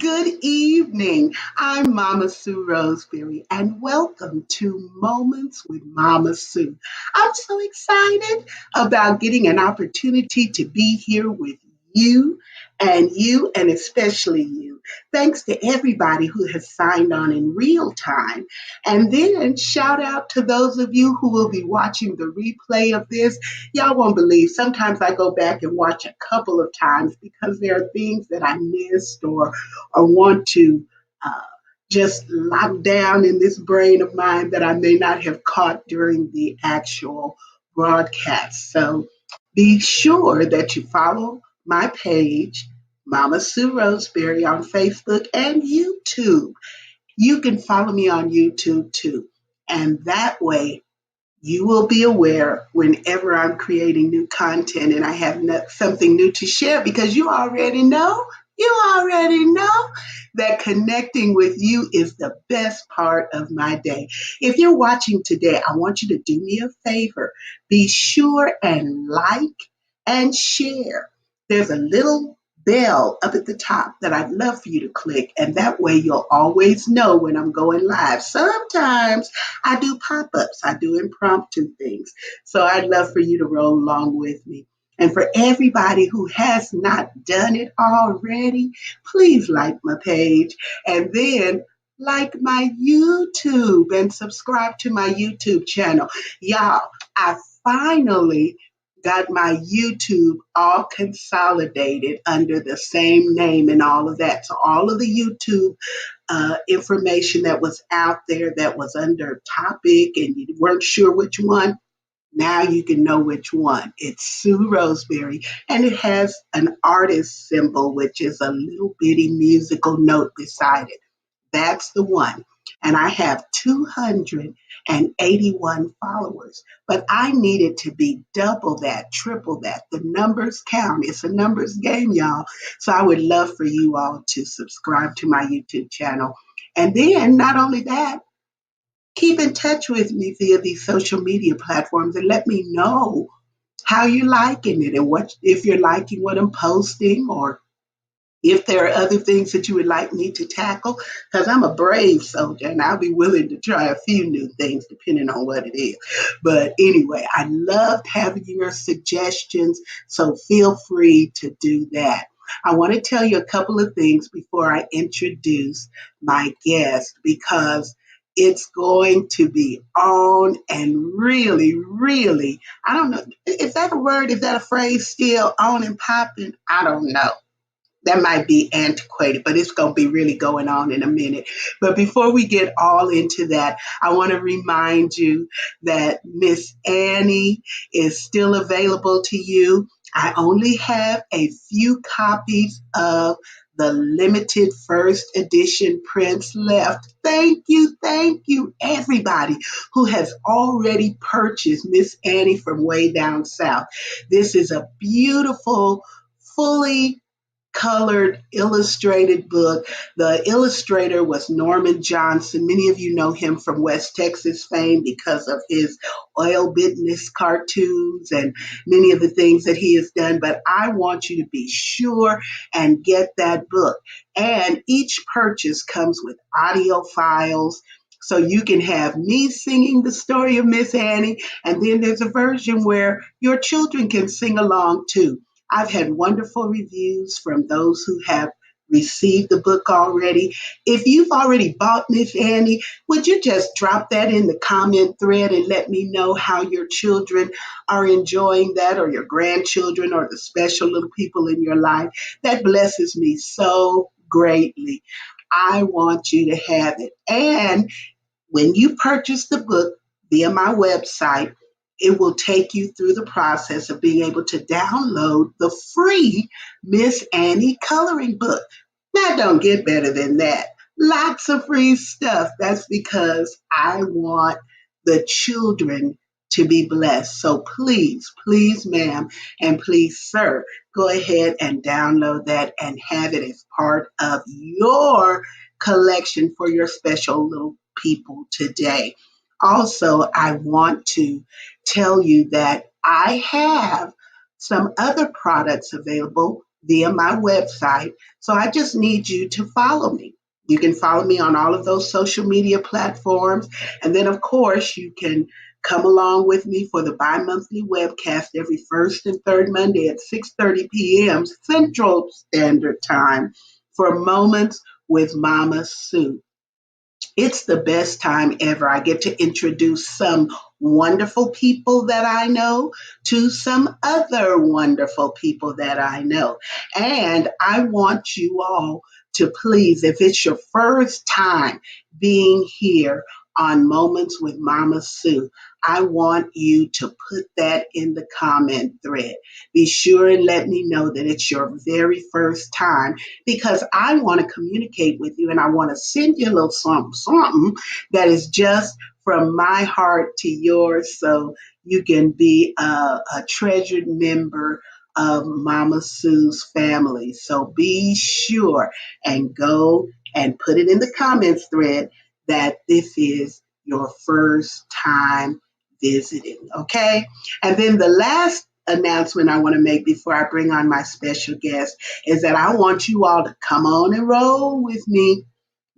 good evening. I'm Mama Sue Roseberry, and welcome to Moments with Mama Sue. I'm so excited about getting an opportunity to be here with you, and especially you. Thanks to everybody who has signed on in real time. And then shout out to those of you who will be watching the replay of this. Y'all won't believe. Sometimes I go back and watch a couple of times because there are things that I missed or want to uh, just lock down in this brain of mine that I may not have caught during the actual broadcast. So be sure that you follow my page, Mama Sue Roseberry, on Facebook and YouTube. You can follow me on YouTube too. And that way, you will be aware whenever I'm creating new content and I have something new to share because you already know that connecting with you is the best part of my day. If you're watching today, I want you to do me a favor. Be sure and like and share. There's a little bell up at the top that I'd love for you to click, and that way you'll always know when I'm going live. Sometimes I do pop ups, I do impromptu things. So I'd love for you to roll along with me. And for everybody who has not done it already, please like my page and then like my YouTube and subscribe to my YouTube channel. Y'all, I finally got my YouTube all consolidated under the same name and all of that. So all of the YouTube information that was out there that was under topic and you weren't sure which one, now you can know which one. It's Sue Roseberry, and it has an artist symbol, which is a little bitty musical note beside it. That's the one. And I have 281 followers, but I needed to be double that, triple that. The numbers count. It's a numbers game, y'all. So I would love for you all to subscribe to my YouTube channel. And then, not only that, keep in touch with me via these social media platforms and let me know how you're liking it and what if you're liking what I'm posting or if there are other things that you would like me to tackle, because I'm a brave soldier and I'll be willing to try a few new things depending on what it is. But anyway, I loved having your suggestions, so feel free to do that. I want to tell you a couple of things before I introduce my guest because it's going to be on and really, really, I don't know, is that a word? Is that a phrase still on and popping? I don't know. That might be antiquated, but it's going to be really going on in a minute. But before we get all into that, I want to remind you that Miss Annie is still available to you. I only have a few copies of the limited first edition prints left. Thank you, everybody who has already purchased Miss Annie from way down south. This is a beautiful, fully colored illustrated book. The illustrator was Norman Johnson. Many of you know him from West Texas fame because of his oil business cartoons and many of the things that he has done. But I want you to be sure and get that book. And each purchase comes with audio files. So you can have me singing the story of Miss Annie, and then there's a version where your children can sing along too. I've had wonderful reviews from those who have received the book already. If you've already bought Miss Annie, would you just drop that in the comment thread and let me know how your children are enjoying that, or your grandchildren, or the special little people in your life? That blesses me so greatly. I want you to have it. And when you purchase the book via my website, it will take you through the process of being able to download the free Miss Annie coloring book. Now, don't get better than that. Lots of free stuff. That's because I want the children to be blessed. So please, ma'am, and please, sir, go ahead and download that and have it as part of your collection for your special little people today. Also, I want to tell you that I have some other products available via my website. So I just need you to follow me. You can follow me on all of those social media platforms. And then, of course, you can come along with me for the bi-monthly webcast every first and third Monday at 6:30 p.m. Central Standard Time for Moments with Mama Sue. It's the best time ever. I get to introduce some wonderful people that I know to some other wonderful people that I know. And I want you all to please, if it's your first time being here on Moments with Mama Sue, I want you to put that in the comment thread. Be sure and let me know that it's your very first time because I want to communicate with you and I want to send you a little something, something that is just from my heart to yours so you can be a treasured member of Mama Sue's family. So be sure and go and put it in the comments thread that this is your first time visiting. Okay. And then the last announcement I want to make before I bring on my special guest is that I want you all to come on and roll with me.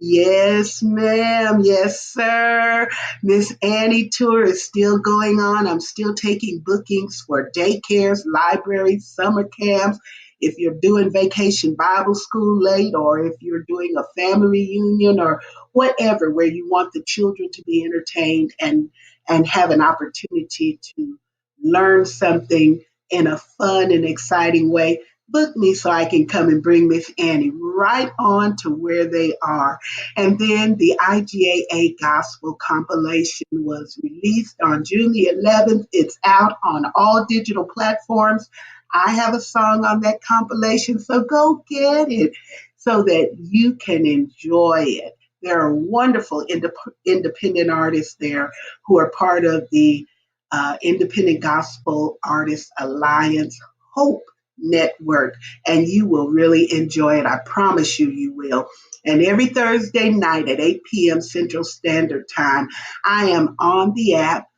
Yes, ma'am. Yes, sir. Miss Annie tour is still going on. I'm still taking bookings for daycares, libraries, summer camps. If you're doing vacation Bible school late, or if you're doing a family reunion, or whatever, where you want the children to be entertained and have an opportunity to learn something in a fun and exciting way, book me so I can come and bring Miss Annie right on to where they are. And then the IGAA Gospel compilation was released on June the 11th. It's out on all digital platforms. I have a song on that compilation, so go get it so that you can enjoy it. There are wonderful independent artists there who are part of the Independent Gospel Artists Alliance Hope Network, and you will really enjoy it. I promise you, you will. And every Thursday night at 8 p.m. Central Standard Time, I am on the app,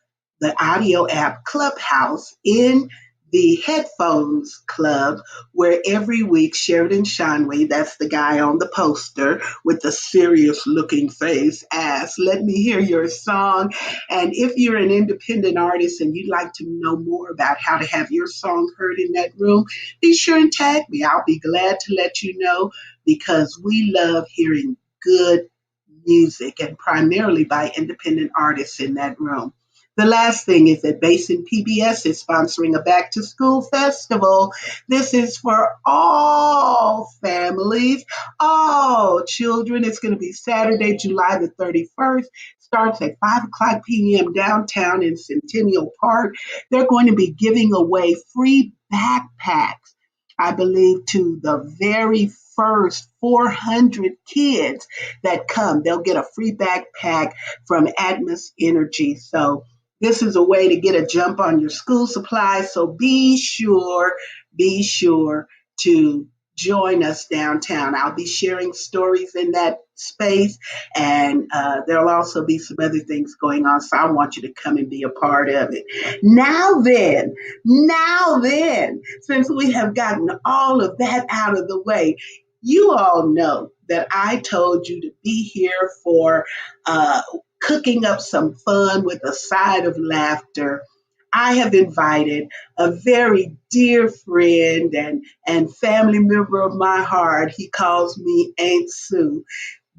the audio app Clubhouse in the Headphones Club, where every week Sheridan Shanway, that's the guy on the poster with the serious looking face, asks, let me hear your song. And if you're an independent artist and you'd like to know more about how to have your song heard in that room, be sure and tag me. I'll be glad to let you know because we love hearing good music and primarily by independent artists in that room. The last thing is that Basin PBS is sponsoring a back to school festival. This is for all families, all children. It's going to be Saturday, July the 31st. Starts at 5 o'clock p.m. downtown in Centennial Park. They're going to be giving away free backpacks, I believe, to the very first 400 kids that come. They'll get a free backpack from Atmos Energy. So this is a way to get a jump on your school supplies. So be sure to join us downtown. I'll be sharing stories in that space, and there'll also be some other things going on. So I want you to come and be a part of it. Now then, since we have gotten all of that out of the way, you all know that I told you to be here for cooking up some fun with a side of laughter. I have invited a very dear friend and family member of my heart. He calls me Aunt Sue,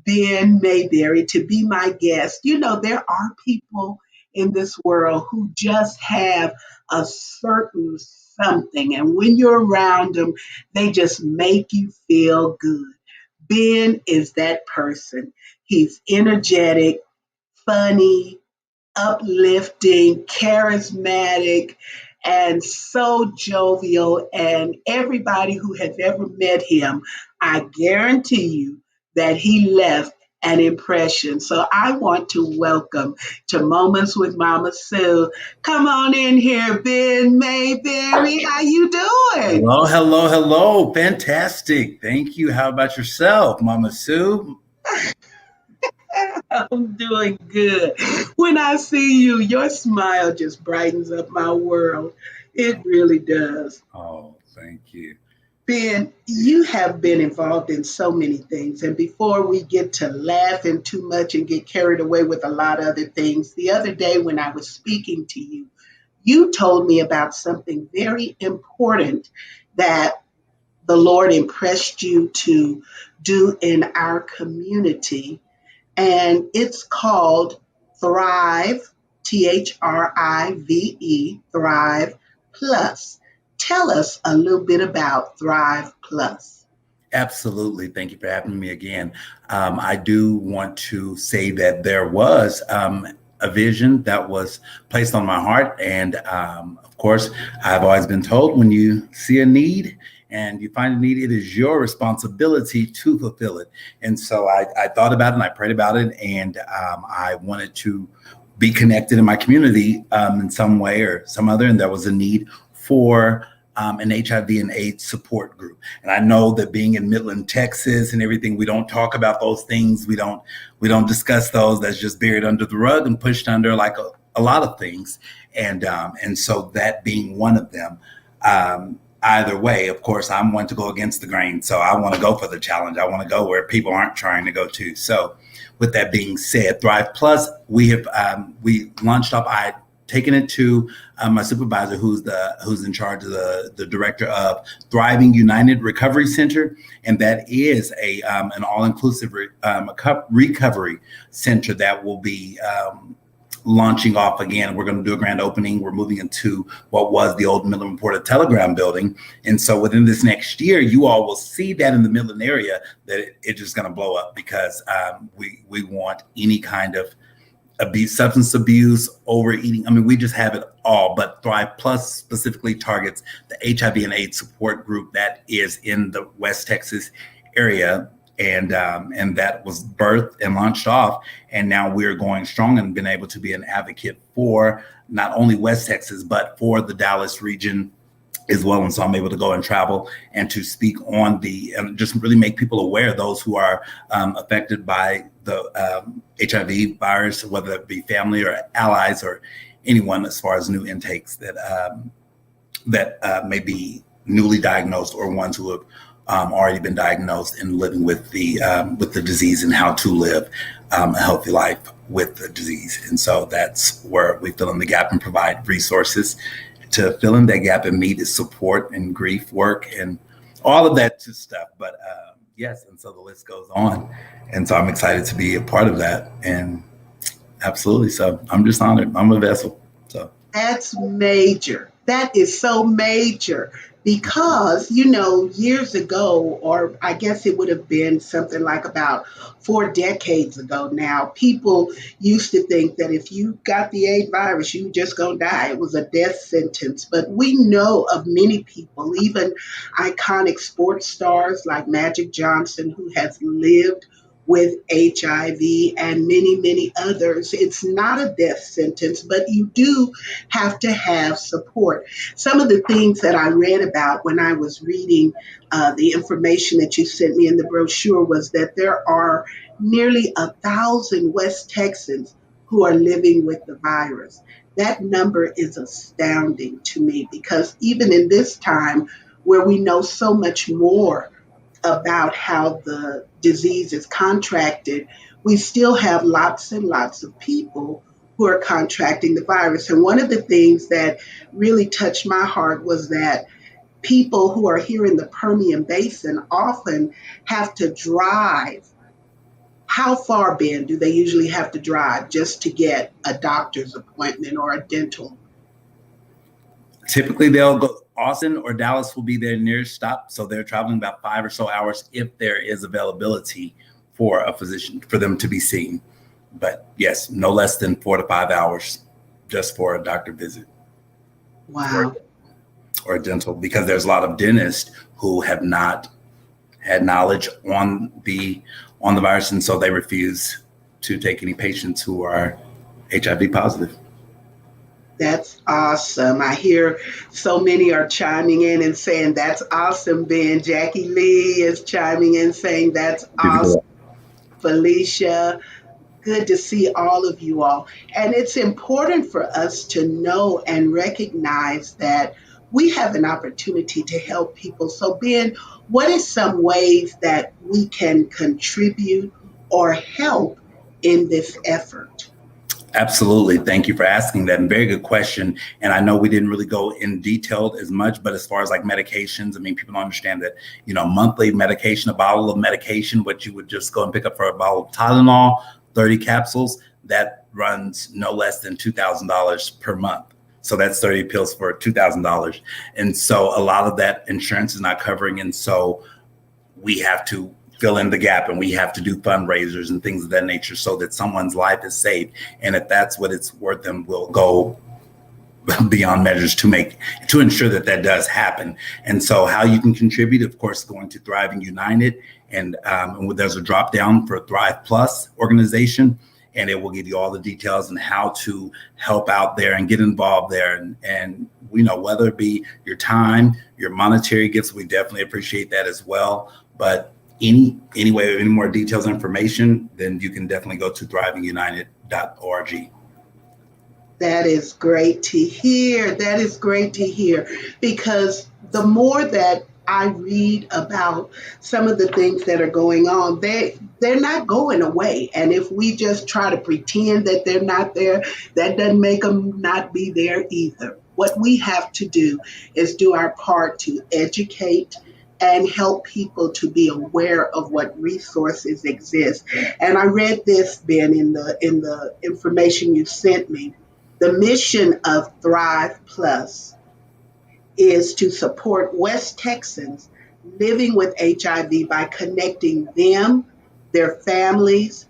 Ben Mayberry, to be my guest. You know, there are people in this world who just have a certain something, and when you're around them, they just make you feel good. Ben is that person. He's energetic, funny, uplifting, charismatic, and so jovial. And everybody who has ever met him, I guarantee you that he left an impression. So I want to welcome to Moments with Mama Sue. Come on in here, Ben Mayberry. How you doing? Hello, hello, hello. Fantastic. Thank you. How about yourself, Mama Sue? I'm doing good. When I see you, your smile just brightens up my world. It really does. Oh, thank you. Ben, you have been involved in so many things. And before we get to laughing too much and get carried away with a lot of other things, the other day when I was speaking to you, you told me about something very important that the Lord impressed you to do in our community. And it's called Thrive, Thrive, Thrive Plus. Tell us a little bit about Thrive Plus. Absolutely. Thank you for having me again. I do want to say that there was a vision that was placed on my heart. And of course, I've always been told when you see a need and you find a need, it is your responsibility to fulfill it. And so I thought about it and I prayed about it. And I wanted to be connected in my community in some way or some other. And there was a need for an HIV and AIDS support group. And I know that being in Midland, Texas and everything, we don't talk about those things. We don't discuss those. That's just buried under the rug and pushed under like a lot of things. And so that being one of them, either way, of course, I'm one to go against the grain. So I want to go for the challenge. I want to go where people aren't trying to go to. So with that being said, Thrive Plus, we launched up. I taken it to my supervisor, who's in charge of the director of Thriving United Recovery Center, and that is an all-inclusive recovery center that will be launching off again. We're going to do a grand opening. We're moving into what was the old Midland Reporter Telegram building, and so within this next year, you all will see that in the Midland area that it's just going to blow up because we want any kind of substance abuse, overeating. I mean, we just have it all. But Thrive Plus specifically targets the HIV and AIDS support group that is in the West Texas area, and that was birthed and launched off. And now we're going strong and been able to be an advocate for not only West Texas but for the Dallas region as well. And so I'm able to go and travel and to speak on and just really make people aware, those who are affected by the HIV virus, whether it be family or allies or anyone, as far as new intakes that may be newly diagnosed or ones who have already been diagnosed and living with the disease, and how to live a healthy life with the disease. And so that's where we fill in the gap and provide resources to fill in that gap and meet support and grief work and all of that stuff. But yes, and so the list goes on. And so I'm excited to be a part of that. And absolutely. So I'm just honored. I'm a vessel. So That's major. That is so major because, years ago, or I guess it would have been something like about 4 decades ago now, people used to think that if you got the AIDS virus, you were just going to die. It was a death sentence. But we know of many people, even iconic sports stars like Magic Johnson, who has lived with HIV and many, many others. It's not a death sentence, but you do have to have support. Some of the things that I read about when I was reading the information that you sent me in the brochure was that there are nearly 1,000 West Texans who are living with the virus. That number is astounding to me because even in this time where we know so much more about how the disease is contracted, we still have lots and lots of people who are contracting the virus. And one of the things that really touched my heart was that people who are here in the Permian Basin often have to drive. How far, Ben, do they usually have to drive just to get a doctor's appointment or a dental? typically they'll go, Austin or Dallas will be their nearest stop. So they're traveling about 5 or so hours if there is availability for a physician for them to be seen. But yes, no less than 4 to 5 hours just for a doctor visit Wow. or a dental, because there's a lot of dentists who have not had knowledge on the virus, and so they refuse to take any patients who are HIV positive. That's awesome. I hear so many are chiming in and saying that's awesome, Ben. Jackie Lee is chiming in saying that's awesome. Felicia, good to see all of you all. And it's important for us to know and recognize that we have an opportunity to help people. So, Ben, what are some ways that we can contribute or help in this effort? Absolutely. Thank you for asking that. And very good question. And I know we didn't really go in detail as much, but as far as like medications, I mean, people don't understand that, monthly medication, a bottle of medication, what you would just go and pick up for a bottle of Tylenol, 30 capsules, that runs no less than $2,000 per month. So that's 30 pills for $2,000. And so a lot of that insurance is not covering. And so we have to fill in the gap, and we have to do fundraisers and things of that nature so that someone's life is saved. And if that's what it's worth, then we'll go beyond measures to ensure that that does happen. And so how you can contribute, of course, going to Thriving United, and there's a drop down for Thrive Plus organization, and it will give you all the details on how to help out there and get involved there. And whether it be your time, your monetary gifts, we definitely appreciate that as well. But any more details, information, then you can definitely go to thrivingunited.org. That is great to hear. That is great to hear, because the more that I read about some of the things that are going on, they're not going away. And if we just try to pretend that they're not there, that doesn't make them not be there either. What we have to do is do our part to educate and help people to be aware of what resources exist. And I read this, Ben, in the information you sent me. The mission of Thrive Plus is to support West Texans living with HIV by connecting them, their families,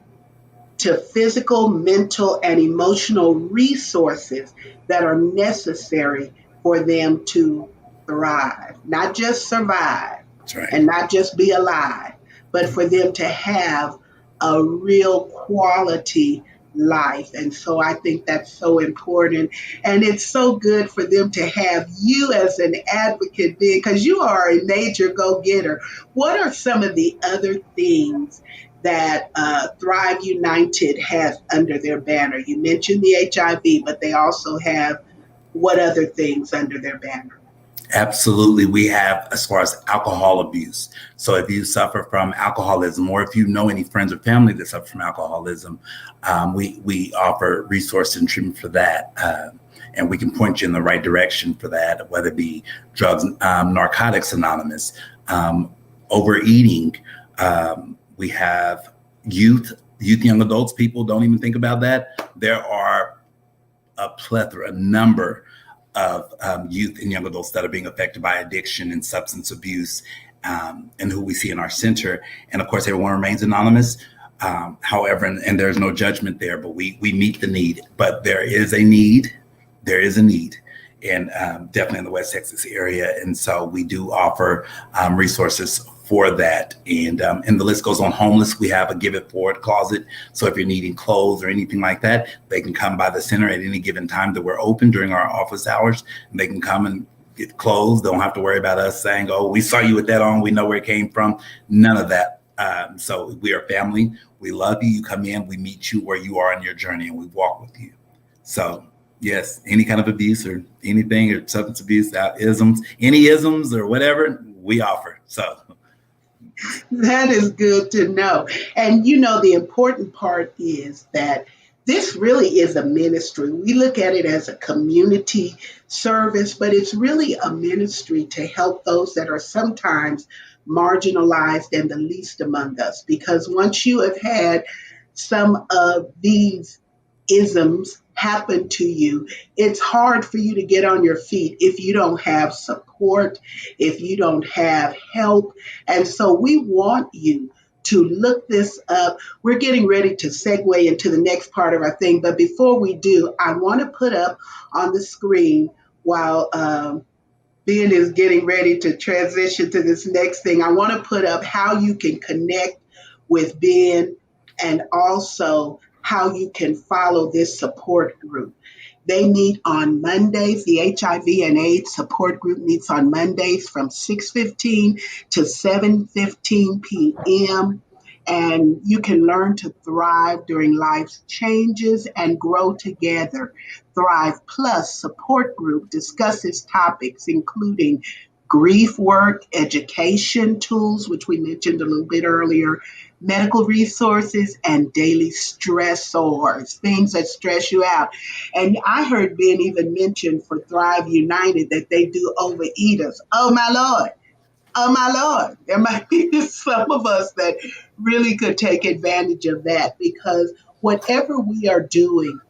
to physical, mental, and emotional resources that are necessary for them to thrive, not just survive, That's right. and not just be alive, but for them to have a real quality life. And so I think that's so important. And it's so good for them to have you as an advocate, because you are a major go getter. What are some of the other things that Thrive United has under their banner? You mentioned the HIV, but they also have what other things under their banner? Absolutely. We have, as far as alcohol abuse. So if you suffer from alcoholism, or if you know any friends or family that suffer from alcoholism, we offer resources and treatment for that. And we can point you in the right direction for that, whether it be drugs, Narcotics Anonymous, overeating. We have young adults. People don't even think about that. There are a number of youth and young adults that are being affected by addiction and substance abuse, and who we see in our center. And of course, everyone remains anonymous. However, and there's no judgment there, but we meet the need. But there is a need. There is a need. And definitely in the West Texas area. And so we do offer resources for that. And the list goes on. Homeless, we have a Give It Forward closet. So if you're needing clothes or anything like that, they can come by the center at any given time that we're open during our office hours. And they can come and get clothes. They don't have to worry about us saying, oh, we saw you with that on. We know where it came from. None of that. So we are family. We love you. You come in, we meet you where you are in your journey, and we walk with you. So yes, any kind of abuse or anything, or substance abuse, any isms or whatever, we offer. So That is good to know. And the important part is that this really is a ministry. We look at it as a community service, but it's really a ministry to help those that are sometimes marginalized and the least among us. Because once you have had some of these isms happen to you, it's hard for you to get on your feet if you don't have support, if you don't have help. And so we want you to look this up. We're getting ready to segue into the next part of our thing. But before we do, I want to put up on the screen while Ben is getting ready to transition to this next thing. I want to put up how you can connect with Ben, and also how you can follow this support group. They meet on Mondays. The HIV and AIDS support group meets on Mondays from 6:15 to 7:15 p.m. and you can learn to thrive during life's changes and grow together. Thrive Plus support group discusses topics including grief work, education tools, which we mentioned a little bit earlier, medical resources, and daily stressors, things that stress you out. And I heard Ben even mention for Thrive United that they do overeaters. Oh my Lord. Oh my Lord, there might be some of us that really could take advantage of that because whatever we are doing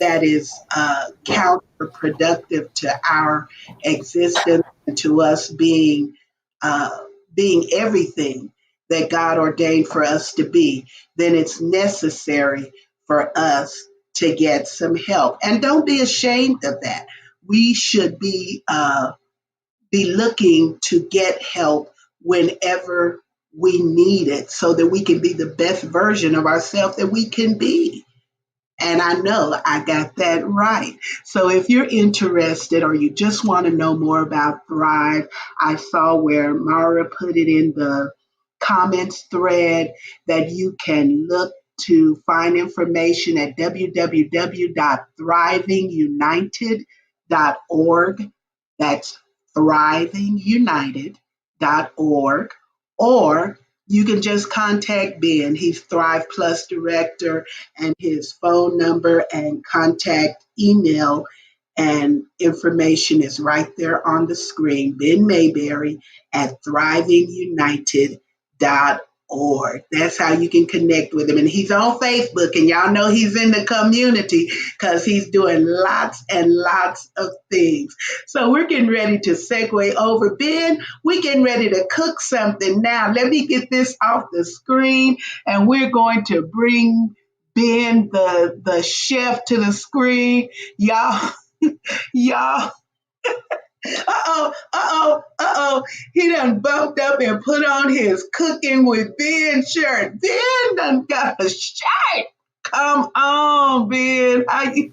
that is counterproductive to our existence and to us uh, being everything that God ordained for us to be, then it's necessary for us to get some help. And don't be ashamed of that. We should be looking to get help whenever we need it so that we can be the best version of ourselves that we can be. And I know I got that right. So if you're interested or you just want to know more about Thrive, I saw where Mara put it in the comments thread that you can look to find information at www.thrivingunited.org. That's thrivingunited.org. Or you can just contact Ben. He's Thrive Plus Director, and his phone number and contact email and information is right there on the screen. Ben Mayberry at thrivingunited.org. That's how you can connect with him. And he's on Facebook, and y'all know he's in the community because he's doing lots and lots of things. So we're getting ready to segue over. Ben, we're getting ready to cook something now. Let me get this off the screen, and we're going to bring Ben, the chef, to the screen. Y'all, y'all, he done bumped up and put on his Cooking with Ben shirt. Ben done got a shirt. Come on, Ben. How you?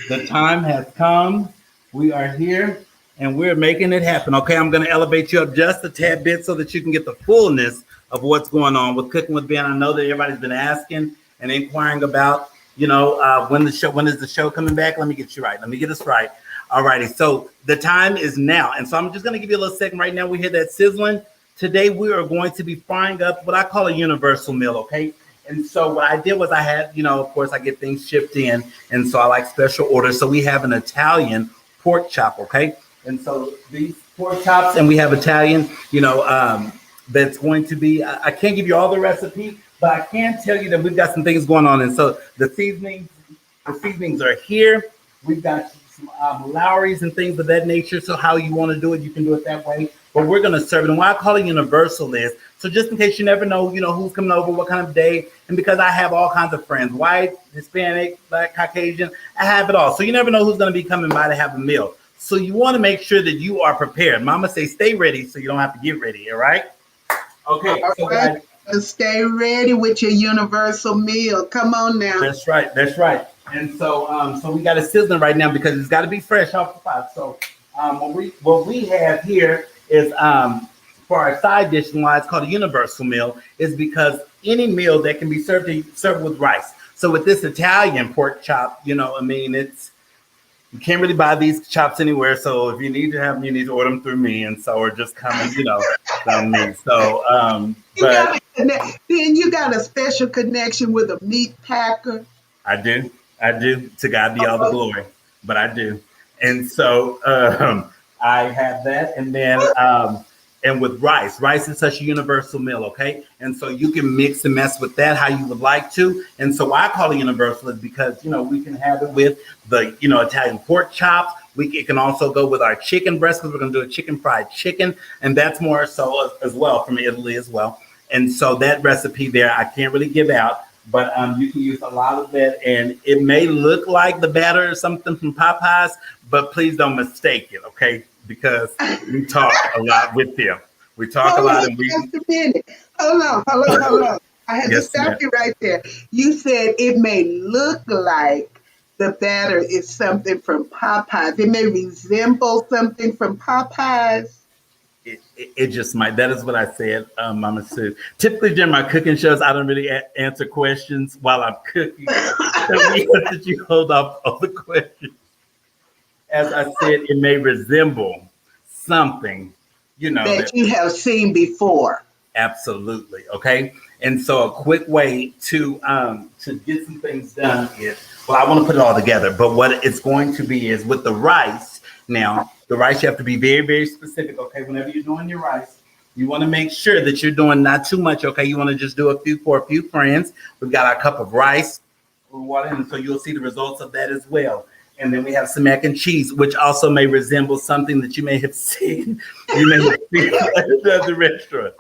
The time has come. We are here and we're making it happen. Okay, I'm going to elevate you up just a tad bit so that you can get the fullness of what's going on with Cooking with Ben. I know that everybody's been asking and inquiring about, when is the show coming back? Let me get you right. Let me get us right. All righty. So the time is now. And so I'm just going to give you a little second right now. We hear that sizzling. Today, we are going to be frying up what I call a universal meal. Okay. And so what I did was I had, of course, I get things shipped in. And so I like special orders. So we have an Italian pork chop. Okay. And so these pork chops, and we have Italian, that's going to be, I can't give you all the recipe, but I can tell you that we've got some things going on. And so the seasonings are here. We've got some Lowry's and things of that nature. So how you want to do it, you can do it that way. But we're going to serve it. And why I call it universal is, so just in case you never know, who's coming over, what kind of day. And because I have all kinds of friends, white, Hispanic, Black, Caucasian, I have it all. So you never know who's going to be coming by to have a meal. So you want to make sure that you are prepared. Mama say, stay ready so you don't have to get ready. All right. Okay. All right. Stay ready with your universal meal. Come on now. That's right. That's right. And so, so we got it sizzling right now because it's got to be fresh off the pot. So, what we have here is for our side dish, and why it's called a universal meal is because any meal that can be served with rice. So with this Italian pork chop, it's you can't really buy these chops anywhere. So if you need to have them, you need to order them through me, and so or just come and from me. So, but then you got a special connection with a meat packer. I do. To God be all the glory, but I do. And so I have that. And then and with rice is such a universal meal. OK, and so you can mix and mess with that how you would like to. And so why I call it universal is because, we can have it with the, Italian pork chops. It can also go with our chicken breast because we're going to do a chicken fried chicken. And that's more so as well from Italy as well. And so that recipe there, I can't really give out. But you can use a lot of that, and it may look like the batter or something from Popeyes, but please don't mistake it, okay? Because we talk a lot with them. We talk a lot, and we. Just a minute. Hold on. I had to stop you right there. You said it may look like the batter is something from Popeyes. It may resemble something from Popeyes. It just might. That is what I said, Mama Sue. Typically during my cooking shows, I don't really answer questions while I'm cooking. So we ask that you hold off all the questions. As I said, it may resemble something, that that you have seen before. absolutely okay. And so a quick way to get some things done is, well, I want to put it all together, but what it's going to be is with the rice. Now, the rice, you have to be very, very specific. Okay, whenever you're doing your rice, you want to make sure that you're doing not too much. Okay, you want to just do a few for a few friends. We've got our cup of rice, water, and so you'll see the results of that as well. And then we have some mac and cheese, which also may resemble something that you may have seen. You may have seen at the restaurant.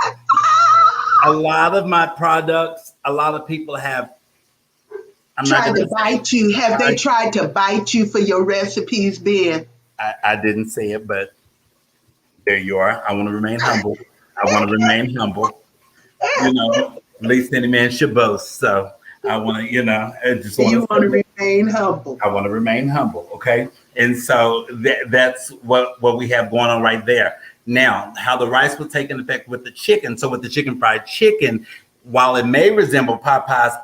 A lot of my products, a lot of people have. I'm not Tried going to bite you. Have they tried to bite you for your recipes, Ben? I didn't say it, but there you are. I want to remain humble. I want to remain humble. At least any man should boast. So I want to, I just want You want to remain humble. I want to remain humble. Okay. And so that's what we have going on right there. Now, how the rice will take an effect with the chicken. So with the chicken fried chicken, while it may resemble Popeyes,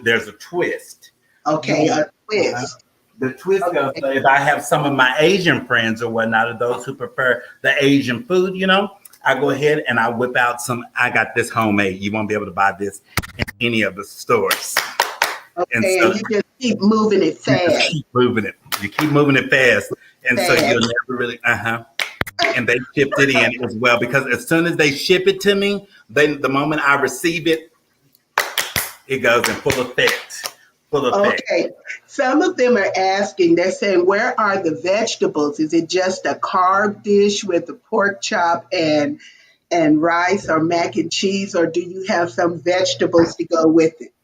there's a twist. Okay, a twist. The twist goes, if I have some of my Asian friends or whatnot, or those who prefer the Asian food, I go ahead and I whip out I got this homemade. You won't be able to buy this in any of the stores. Okay, and you just keep moving it fast. You keep moving it fast. And so you'll never really, And they shipped it in as well, because as soon as they ship it to me, the moment I receive it, it goes in full effect. Okay. Some of them are asking, they're saying, where are the vegetables? Is it just a carb dish with the pork chop and rice or mac and cheese, or do you have some vegetables to go with it?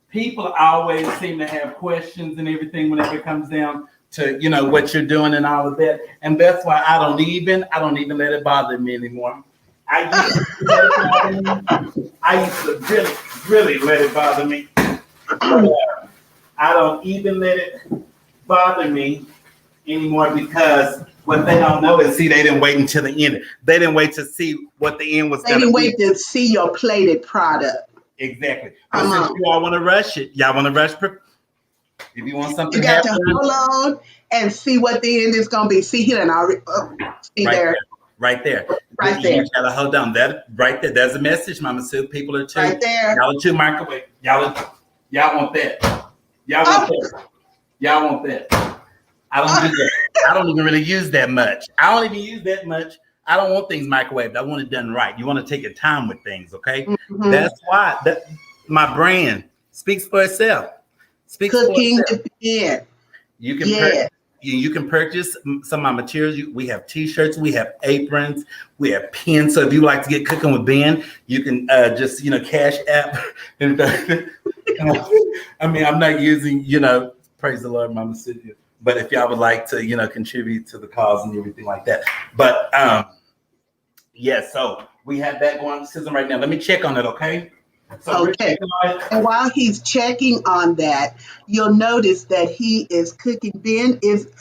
People always seem to have questions and everything whenever it comes down to what you're doing and all of that, and that's why I don't even let it bother me anymore. I used to really, really let it bother me. I don't even let it bother me anymore, because what they don't know is, they didn't wait until the end. They didn't wait to see what the end was. They didn't wait to see your plated product. Exactly. But since you all want to rush it, y'all want to rush. If you want something, you got to hold on and see what the end is going to be. See here, and see right there. Right there. You gotta hold on. That right there. There's a message, Mama Sue. People are too. Right there. Y'all are too microwave. Y'all want that. Y'all want that. I don't do that. I don't even really use that much. I don't want things microwaved. I want it done right. You want to take your time with things, okay? Mm-hmm. That's why my brand speaks for itself. Cooking to begin. You can purchase some of my materials. We have T-shirts, we have aprons, we have pins. So if you like to get cooking with Ben, you can just Cash App. I'm not using praise the Lord, Mama Cynthia. But if y'all would like to contribute to the cause and everything like that. But so we have that going on the system right now. Let me check on it, okay? So okay. And while he's checking on that, you'll notice that he is cooking. Ben, is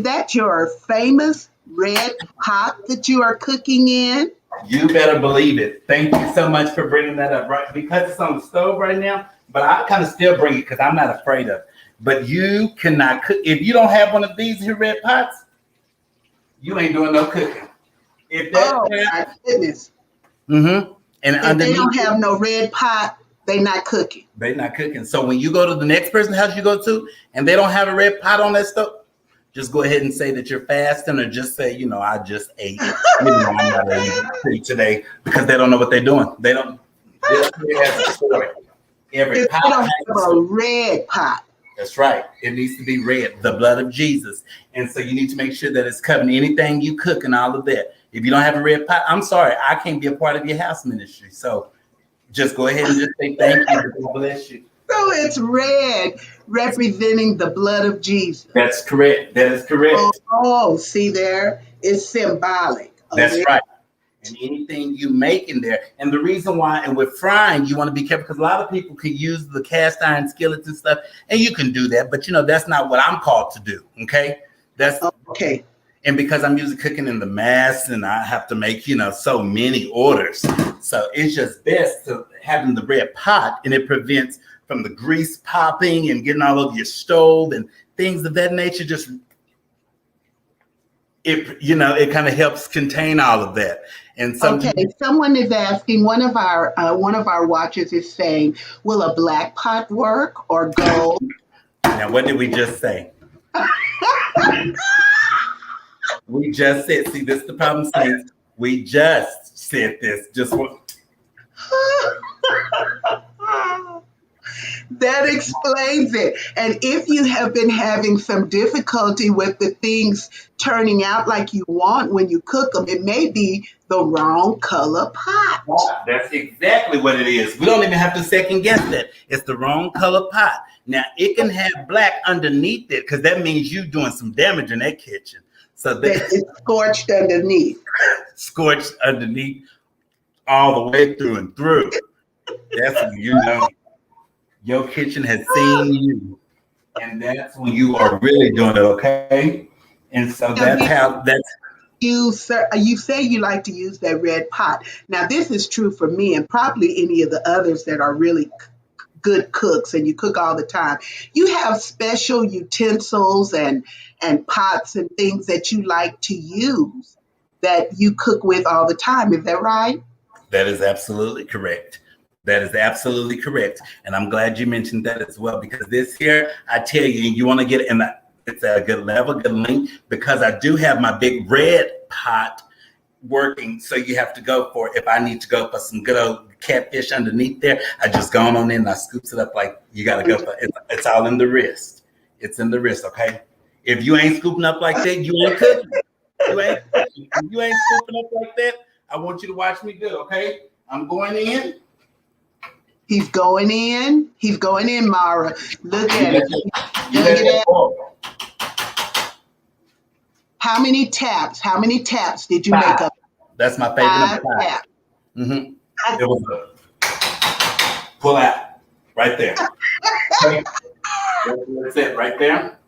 that your famous red pot that you are cooking in? You better believe it. Thank you so much for bringing that up, right? Because it's on the stove right now, but I kind of still bring it because I'm not afraid of it. But you cannot cook. If you don't have one of these here red pots, you ain't doing no cooking. My goodness. Mm-hmm. And if they don't have no red pot, they not cooking. They not cooking. So when you go to the next person's house you go to, and they don't have a red pot on that stove, just go ahead and say that you're fasting, or just say, I just ate. I'm not eating today, because they don't know what they're doing. They don't. This has a story. Every pot don't have a red pot. That's right. It needs to be red, the blood of Jesus. And so you need to make sure that it's covering anything you cook and all of that. If you don't have a red pot, I'm sorry, I can't be a part of your house ministry. So just go ahead and just say thank you. God bless you. So it's red, representing the blood of Jesus. That's correct. That is correct. Oh, see there? It's symbolic. That's right. And anything you make in there. And the reason why, and with frying, you want to be careful, because a lot of people can use the cast iron skillets and stuff, and you can do that. But, that's not what I'm called to do, okay? Okay. And because I'm usually cooking in the mass and I have to make, so many orders. So it's just best to having the red pot, and it prevents from the grease popping and getting all over your stove and things of that nature. Just it kind of helps contain all of that. And Okay, someone is asking. One of our watchers is saying, "Will a black pot work or gold?" Now, what did we just say? We just said. See, this is the problem, Saints. We just said this. Just what? That explains it. And if you have been having some difficulty with the things turning out like you want when you cook them, it may be the wrong color pot. That's exactly what it is. We don't even have to second guess that. It's the wrong color pot. Now, it can have black underneath it because that means you're doing some damage in that kitchen. So that it's scorched underneath. Scorched underneath all the way through and through. That's when your kitchen has seen you, and that's when you are really doing it, okay? And so you say you like to use that red pot. Now, this is true for me and probably any of the others that are really good cooks and you cook all the time. You have special utensils and pots and things that you like to use that you cook with all the time. Is that right? That is absolutely correct. That is absolutely correct. And I'm glad you mentioned that as well, because this here, I tell you, you want to get in it's at a good level, good length, because I do have my big red pot working. So you have to go for, if I need to go for some good old catfish underneath there, I just go on in and I scoops it up like you got to go for it. It's all in the wrist. It's in the wrist, okay? If you ain't scooping up like that, you ain't cooking. You ain't cooking. If you ain't scooping up like that, I want you to watch me do, okay? I'm going in. He's going in. He's going in, Mara. Look at it. How many taps? How many taps did you make up? That's my favorite. 5 taps. Mm-hmm. It was pull out right there. That's it right there.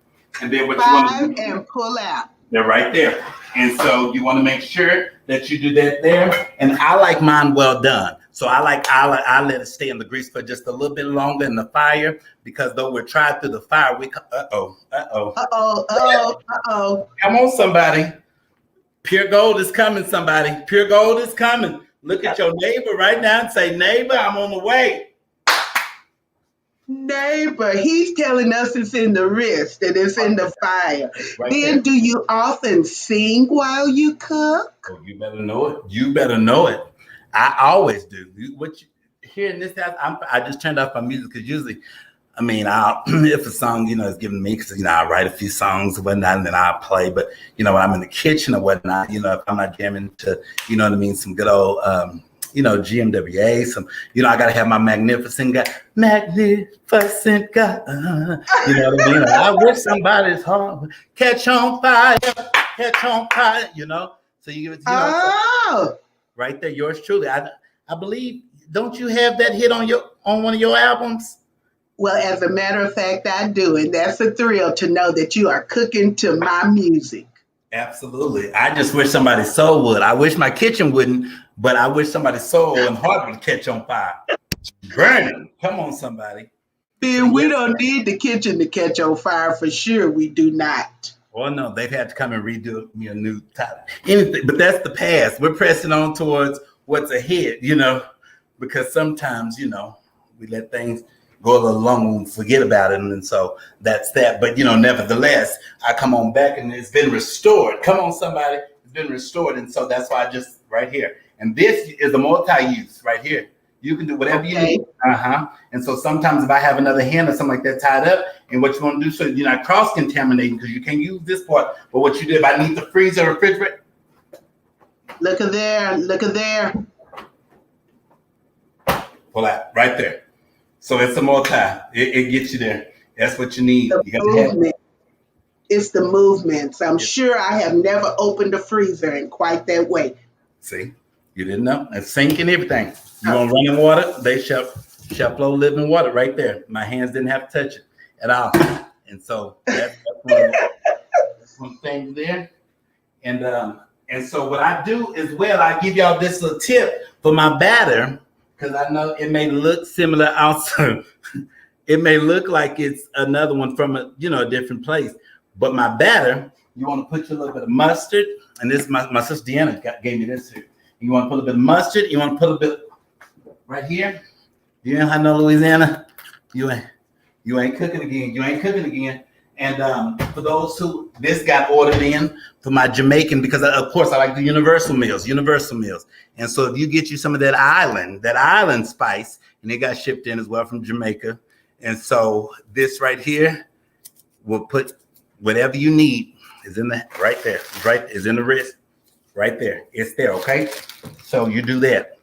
And then what 5 you want to do? And pull out. They're right there. And so you want to make sure that you do that there. And I like mine well done. So I let it stay in the grease for just a little bit longer in the fire, because though we're tried through the fire, uh-oh. Come on, somebody. Pure gold is coming, somebody. Pure gold is coming. Look at your neighbor right now and say, neighbor, I'm on the way. Neighbor, he's telling us it's in the wrist and it's in the fire. Right then, do you often sing while you cook? Oh, you better know it. You better know it. I always do. Here in this house, I just turned off my music because usually, if a song, is given me, because, I write a few songs or whatnot, and then I play. But, when I'm in the kitchen or whatnot, if I'm not jamming to, some good old, GMWA, some, I got to have my magnificent God. Magnificent God. You know what I mean? I wish somebody's heart catch on fire, So you give it, right there, yours truly. I believe, don't you have that hit on one of your albums? Well, as a matter of fact, I do. And that's a thrill to know that you are cooking to my music. Absolutely. I just wish somebody's soul would. I wish my kitchen wouldn't, but I wish somebody's soul and heart would catch on fire. Burning. Come on, somebody. Ben, we don't need the kitchen to catch on fire for sure. We do not. Well, no, they've had to come and redo me a new topic. Anything, but that's the past. We're pressing on towards what's ahead, because sometimes, we let things go a little long and forget about it. And so that's that. But, nevertheless, I come on back and it's been restored. Come on, somebody. It's been restored. And so that's why I just right here. And this is a multi-use right here. You can do whatever you need. And so sometimes if I have another hand or something like that tied up, and what you want to do so you're not cross-contaminating, because you can't use this part. But what you do, if I need the freezer or refrigerator. Look at there. Pull out right there. So it's a multi. It gets you there. That's what you need. It's the movements. I'm sure I have never opened a freezer in quite that way. See, you didn't know. It's sink and everything. You want running water? They shall flow living water right there. My hands didn't have to touch it at all. And so that's one thing there. And so what I do as well, I give y'all this little tip for my batter, because I know it may look similar also. It may look like it's another one from a different place. But my batter, you want to put your little bit of mustard, and this my sister Deanna gave me this here. You want to put a bit of mustard, you want to put a bit right here. You ain't no Louisiana, you ain't cooking again. You ain't cooking again. And for those who this got ordered in for my Jamaican, because of course I like the universal meals. And so if you get you some of that island spice, and it got shipped in as well from Jamaica. And so this right here will put whatever you need is in the right there. Is in the wrist right there. It's there, okay? So you do that.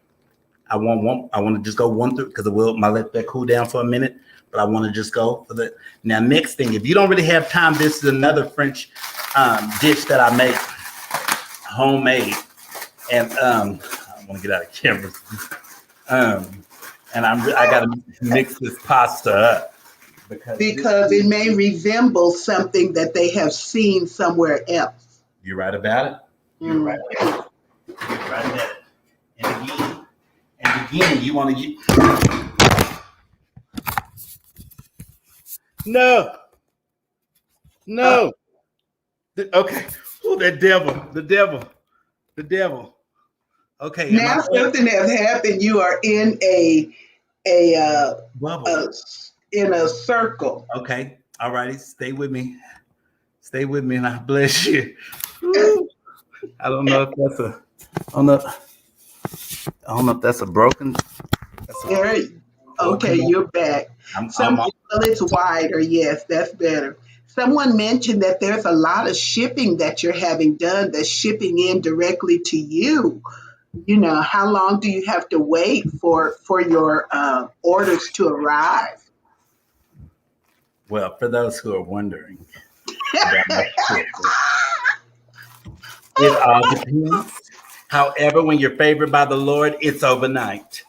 I want to just go one through because I let that cool down for a minute. But I want to just go for the now. Next thing, if you don't really have time, this is another French dish that I make, homemade, and I want to get out of camera. And I got to mix this pasta up because it may resemble something that they have seen somewhere else. You're right about it. You're right about it. And again, you want to get. No. Okay. Oh, the devil. Okay. Now something has happened. You are in a bubble. In a circle. Okay. All righty. Stay with me, and I bless you. Woo. I don't know if that's a broken. Okay, you're back. It's wider. Yes, that's better. Someone mentioned that there's a lot of shipping that you're having done that's shipping in directly to you. How long do you have to wait for your orders to arrive? Well, for those who are wondering, it all depends. However, when you're favored by the Lord, it's overnight.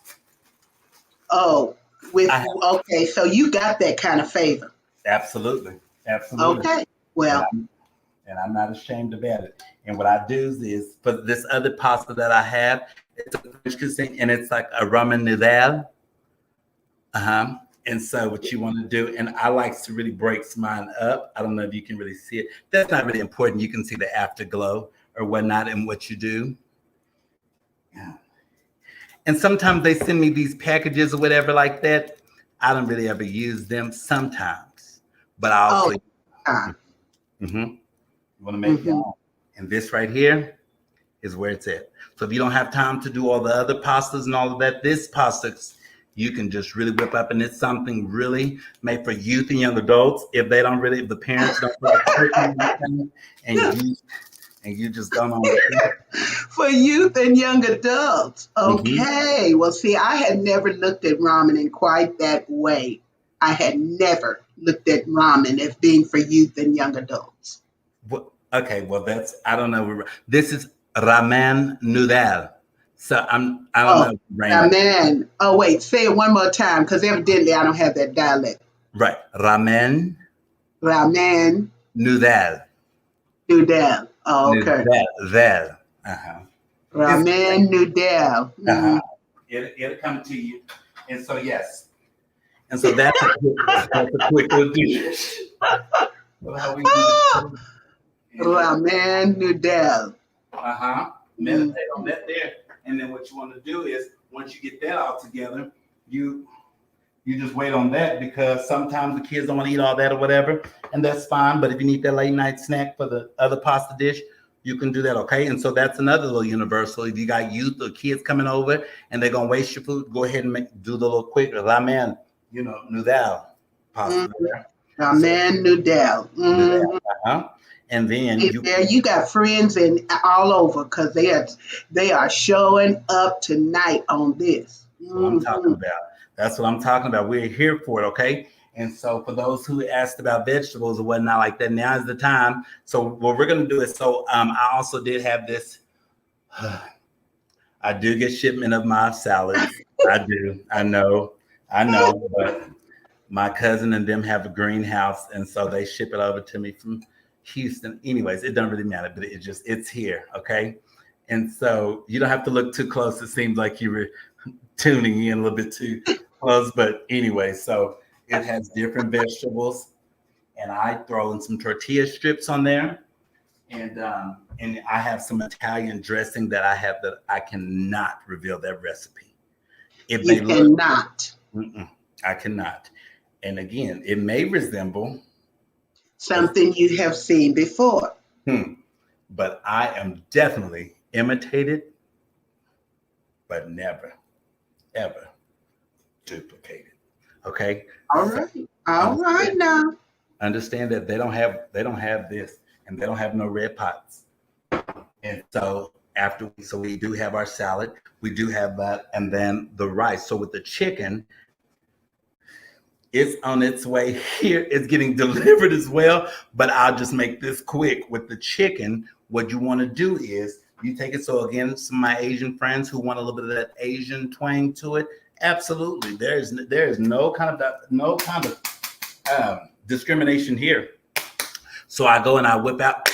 Oh, okay, so you got that kind of favor. Absolutely. Okay, well. And I'm not ashamed about it. And what I do is for this other pasta that I have, it's a French cuisine, and it's like a ramen noodle. And so what you want to do, and I like to really break mine up. I don't know if you can really see it. That's not really important. You can see the afterglow or whatnot in what you do. Yeah. And sometimes they send me these packages or whatever like that. I don't really ever use them sometimes, but I'll see. You want to make it on. And this right here is where it's at. So if you don't have time to do all the other pastas and all of that, this pasta you can just really whip up, and it's something really made for youth and young adults. If the parents don't like cooking and you just don't know. For youth and young adults. Okay. Well, see, I had never looked at ramen in quite that way. I had never looked at ramen as being for youth and young adults. Okay, well, I don't know. This is ramen noodle. So I don't know. Ramen. Oh, wait, say it one more time, because evidently I don't have that dialect. Right. Ramen. Noodle. Oh, okay. Noodle. Ramen noodle. It'll come to you. And so, yes. And so that's a quick little dish. Ramen noodle. Meditate on that there. And then what you want to do is, once you get that all together, you just wait on that, because sometimes the kids don't want to eat all that or whatever, and that's fine. But if you need that late night snack for the other pasta dish, you can do that, okay? And so that's another little universal. If you got youth or kids coming over and they're gonna waste your food, go ahead and do the little quick ramen, noodle pasta. Ramen noodle. And then you got friends all over, because they are showing up tonight on this. That's what I'm talking about. That's what I'm talking about. We're here for it, okay? And so for those who asked about vegetables or whatnot like that, now is the time. So what we're gonna do is, I also did have this. I do get shipment of my salads. I do. I know. But my cousin and them have a greenhouse, and so they ship it over to me from Houston. Anyways, it doesn't really matter, but it's here. Okay. And so you don't have to look too close. It seems like you were tuning in a little bit too close. But anyway, so it has different vegetables. And I throw in some tortilla strips on there. And I have some Italian dressing that I have that I cannot reveal that recipe. It may You cannot. I cannot. And again, it may resemble Something you have seen before. But I am definitely imitated, but never, ever duplicated. Okay. All right. All right now. Understand that they don't have this, and they don't have no red pots. And so we do have our salad, we do have that, and then the rice. So with the chicken, it's on its way here. It's getting delivered as well, but I'll just make this quick. With the chicken, what you want to do is you take it. So again, some of my Asian friends who want a little bit of that Asian twang to it, absolutely. There is no kind of discrimination here. So I go and I whip out.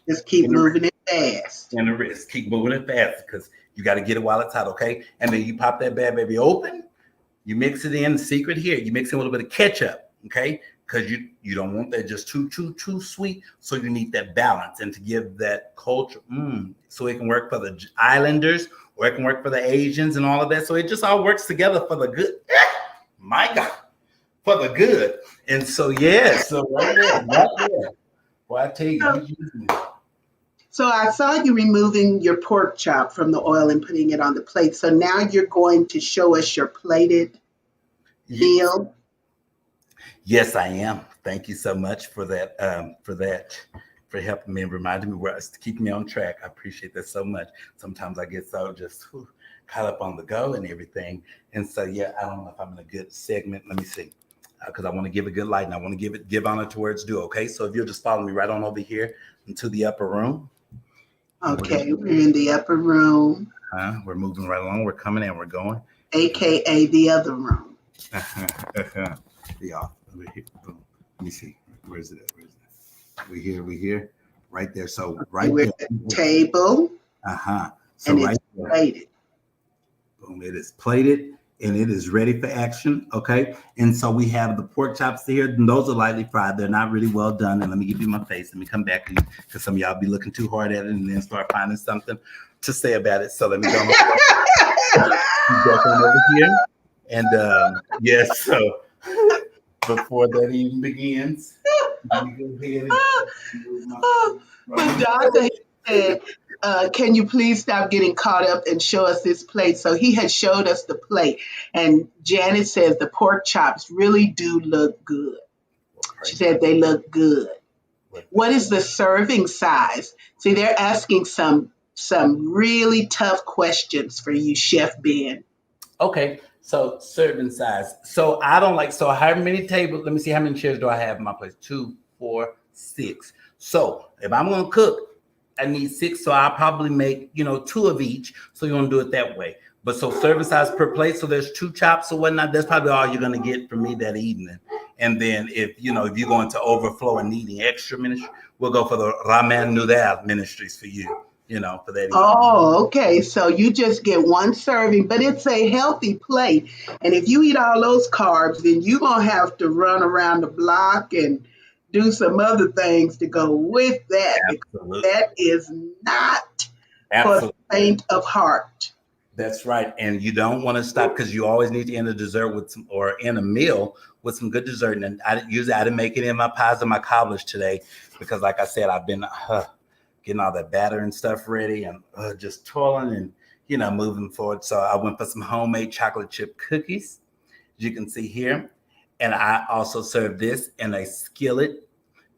Just keep moving it fast. And the wrist, keep moving it fast because you got to get it while it's hot, okay? And then you pop that bad baby open. You mix it in. The secret here, you mix in a little bit of ketchup, okay? Because you don't want that just too sweet. So you need that balance and to give that culture, so it can work for the Islanders or it can work for the Asians and all of that. So it just all works together for the good. My God, for the good. And so so right there. Well, I tell you. So I saw you removing your pork chop from the oil and putting it on the plate. So now you're going to show us your plated meal. Yes, I am. Thank you so much for that. For helping me and reminding me to keep me on track. I appreciate that so much. Sometimes I get so just caught up on the go and everything. And so, I don't know if I'm in a good segment. Let me see. Because I want to give a good light and I want to give honor to where it's due. Okay. So if you'll just follow me right on over here into the upper room. Okay, we're in the upper room. We're moving right along. We're coming and we're going. AKA the other room. Yeah. Let me see. Where is it at? We here. Right there. So right we're there. At the table. So and right it's there. plated. Boom. It is plated. And it is ready for action, okay? And so we have the pork chops here, and those are lightly fried. They're not really well done. And let me give you my face. Let me come back to you because some of y'all be looking too hard at it and then start finding something to say about it. So let me go over here. And so before that even begins, let me go ahead and but Dr. said, can you please stop getting caught up and show us this plate? So he had showed us the plate. And Janet says the pork chops really do look good. She said they look good. What is the serving size? See, they're asking some really tough questions for you, Chef Ben. Okay, so serving size. So I don't like, so how many tables, let me see how many chairs do I have in my place? 2, 4, 6. So if I'm going to cook, I need 6, so I'll probably make 2 of each. So you want to do it that way. But so serving size per plate, so there's 2 chops or whatnot. That's probably all you're gonna get from me that evening. And then if you're going to overflow and needing extra ministry, we'll go for the ramen noodle ministries for you. For that evening. Oh, okay. So you just get 1 serving, but it's a healthy plate. And if you eat all those carbs, then you're gonna have to run around the block and do some other things to go with that. Absolutely. That is not for the faint of heart. That's right. And you don't want to stop because you always need to end a dessert or end a meal with some good dessert. And I didn't make it in my pies and my cobblers today because like I said, I've been getting all that batter and stuff ready and just toiling and, moving forward. So I went for some homemade chocolate chip cookies, as you can see here. And I also served this in a skillet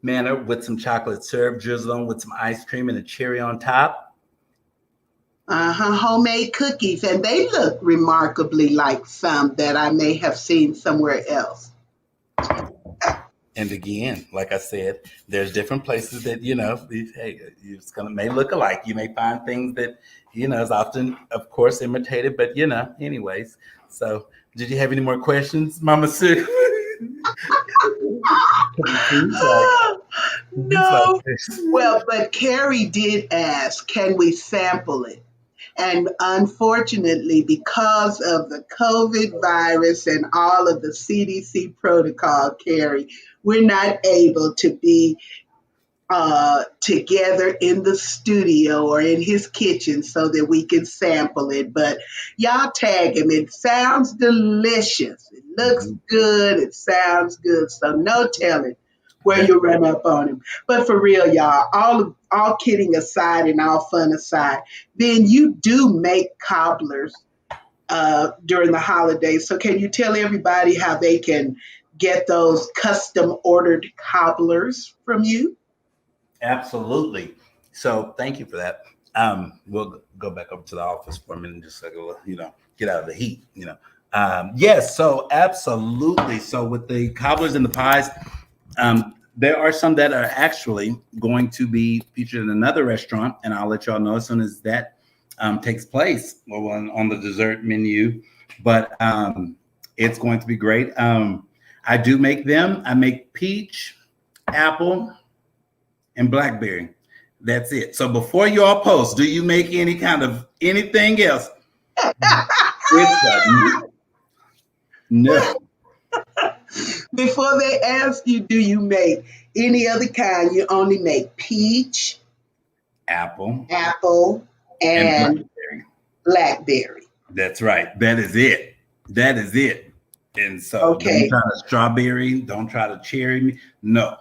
manner with some chocolate syrup drizzled on with some ice cream and a cherry on top. Homemade cookies. And they look remarkably like some that I may have seen somewhere else. And again, like I said, there's different places that, it's may look alike. You may find things that, is often, of course, imitated, but, anyways. So did you have any more questions, Mama Sue? No. Well, but Carrie did ask, can we sample it? And unfortunately, because of the COVID virus and all of the CDC protocol, Carrie, we're not able to be together in the studio or in his kitchen so that we can sample it. But y'all tag him. It sounds delicious. It looks Mhm. good. It sounds good. So no telling where That you run up on him. But for real, y'all, all kidding aside and all fun aside, then you do make cobblers during the holidays. So can you tell everybody how they can get those custom ordered cobblers from you? Absolutely. So thank you for that. We'll go back over to the office for a minute, just like get out of the heat. Yes. So absolutely. So with the cobblers and the pies, there are some that are actually going to be featured in another restaurant, and I'll let y'all know as soon as that takes place on the dessert menu. But it's going to be great. I do make them. I make peach, apple, and blackberry. That's it. So before you all post, do you make any kind of anything else? It's a no. Before they ask you, do you make any other kind? You only make peach, Apple apple, and and blackberry. blackberry. That's right. That is it. That is it. And so don't Okay. try to strawberry. Don't try to cherry. No.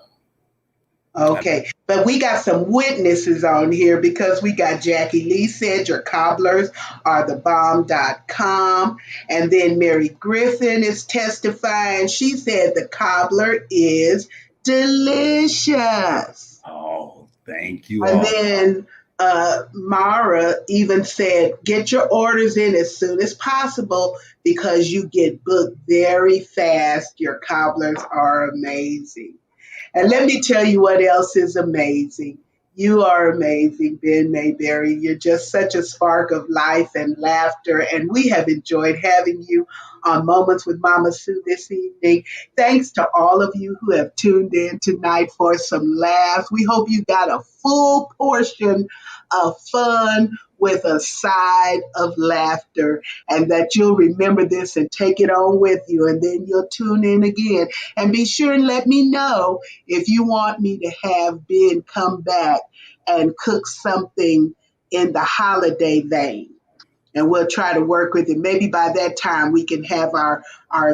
Okay. But we got some witnesses on here because we got Jackie Lee said your cobblers are the bomb.com. And then Mary Griffin is testifying. She said the cobbler is delicious. Oh, thank you And all. then Mara even said, get your orders in as soon as possible because you get booked very fast. Your cobblers are amazing. And let me tell you what else is amazing. You are amazing, Ben Mayberry. You're just such a spark of life and laughter. And we have enjoyed having you on Moments with Mama Sue this evening. Thanks to all of you who have tuned in tonight for some laughs. We hope you got a full portion of fun with a side of laughter and that you'll remember this and take it on with you. And then you'll tune in again. And be sure and let me know if you want me to have Ben come back and cook something in the holiday vein, and we'll try to work with it. Maybe by that time we can have our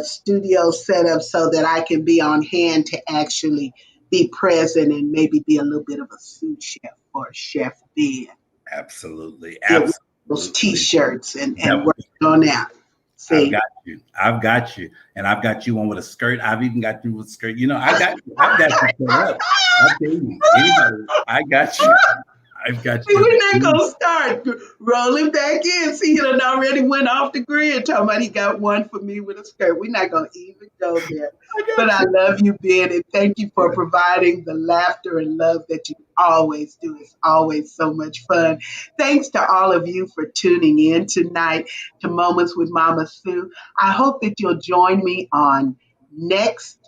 studio set up so that I can be on hand to actually be present and maybe be a little bit of a sous chef or chef Ben. Absolutely. Get one of those Absolutely. t-shirts That and would work on that. I've See? got you. I've got you. And I've got you on with a skirt. I've even got you with a skirt. I got you. I've got you set up. I tell you, anybody, I got you. I've got See, you. we're not gonna start rolling back in. See, he done already went off the grid talking about he got one for me with a skirt. We're not gonna even go there. I But got I you. love you, Ben, and thank you for providing the laughter and love that you always do. It's always so much fun. Thanks to all of you for tuning in tonight to Moments with Mama Sue. I hope that you'll join me on next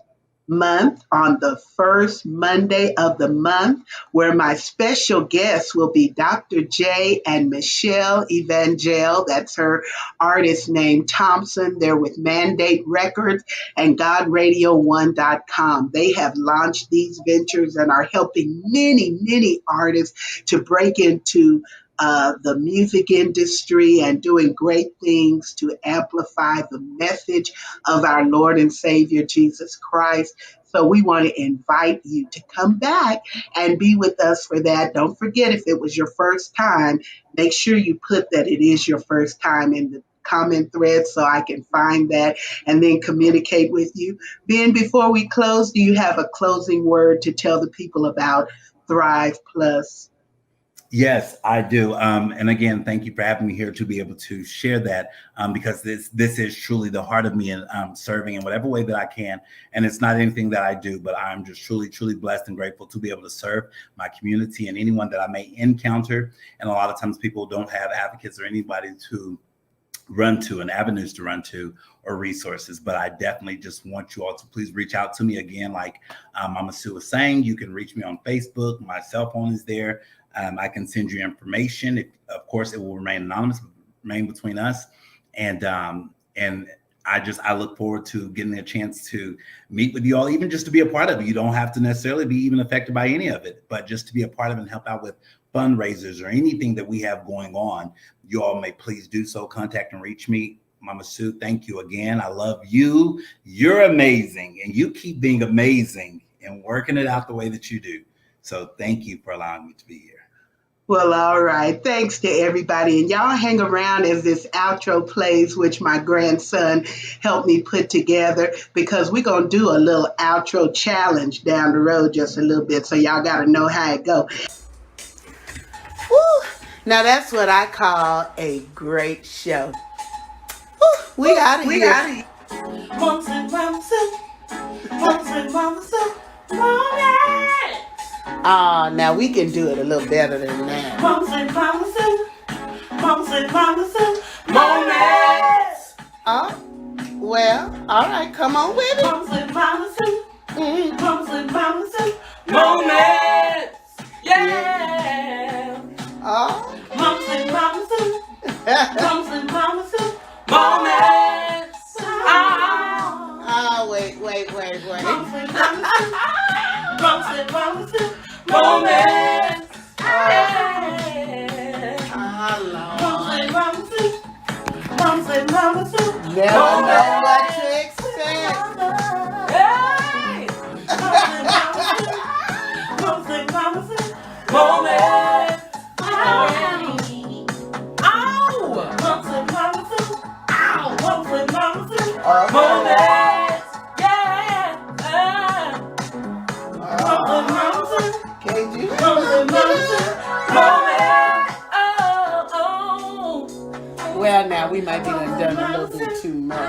month on the first Monday of the month, where my special guests will be Dr. J and Michelle Evangel. That's her artist name Thompson. They're with Mandate Records and GodRadio1.com. They have launched these ventures and are helping many, many artists to break into the music industry and doing great things to amplify the message of our Lord and Savior Jesus Christ. So we want to invite you to come back and be with us for that. Don't forget, if it was your first time, make sure you put that it is your first time in the comment thread so I can find that and then communicate with you. Ben, before we close, do you have a closing word to tell the people about Thrive Plus? Yes, I do. And again, thank you for having me here to be able to share that because this is truly the heart of me and serving in whatever way that I can. And it's not anything that I do, but I'm just truly, truly blessed and grateful to be able to serve my community and anyone that I may encounter. And a lot of times people don't have advocates or anybody to run to and avenues to run to or resources. But I definitely just want you all to please reach out to me again. Like Mama Sue was saying, you can reach me on Facebook. My cell phone is there. I can send you information. Of course, it will remain anonymous, remain between us. And I look forward to getting a chance to meet with you all, even just to be a part of it. You don't have to necessarily be even affected by any of it, but just to be a part of it and help out with fundraisers or anything that we have going on. You all may please do so. Contact and reach me. Mama Sue, thank you again. I love you. You're amazing, and you keep being amazing and working it out the way that you do. So thank you for allowing me to be here. Well, all right. Thanks to everybody. And y'all hang around as this outro plays, which my grandson helped me put together, because we're going to do a little outro challenge down the road just a little bit. So y'all got to know how it goes. Woo. Now, that's what I call a great show. Woo. We got it. Mums and Mama Sue. Mums and Mama Sue. Now we can do it a little better than that. Mums and Mama Sue. Mums and Mama Sue. Moments. Well, all right, come on with it. Mums and Mama Sue. Mums and Mama Sue. Moments. Yeah. Mums and Mama Sue. Mums and Mama Sue. Moments. Wait. Mums and Mama Sue. Mums and Mama Sue. Moments. Mums and Mama Sue. Mums and Mama Sue. Never know what to expect. Mums and Mama Sue. Mums and Mama Sue. Moments. Mums and Mama Sue. Mums and Mama Sue. Moments. Mums and Mama Sue. Can't you? Mums and Mama Sue. Moments. Well, now we might be done a little bit too much.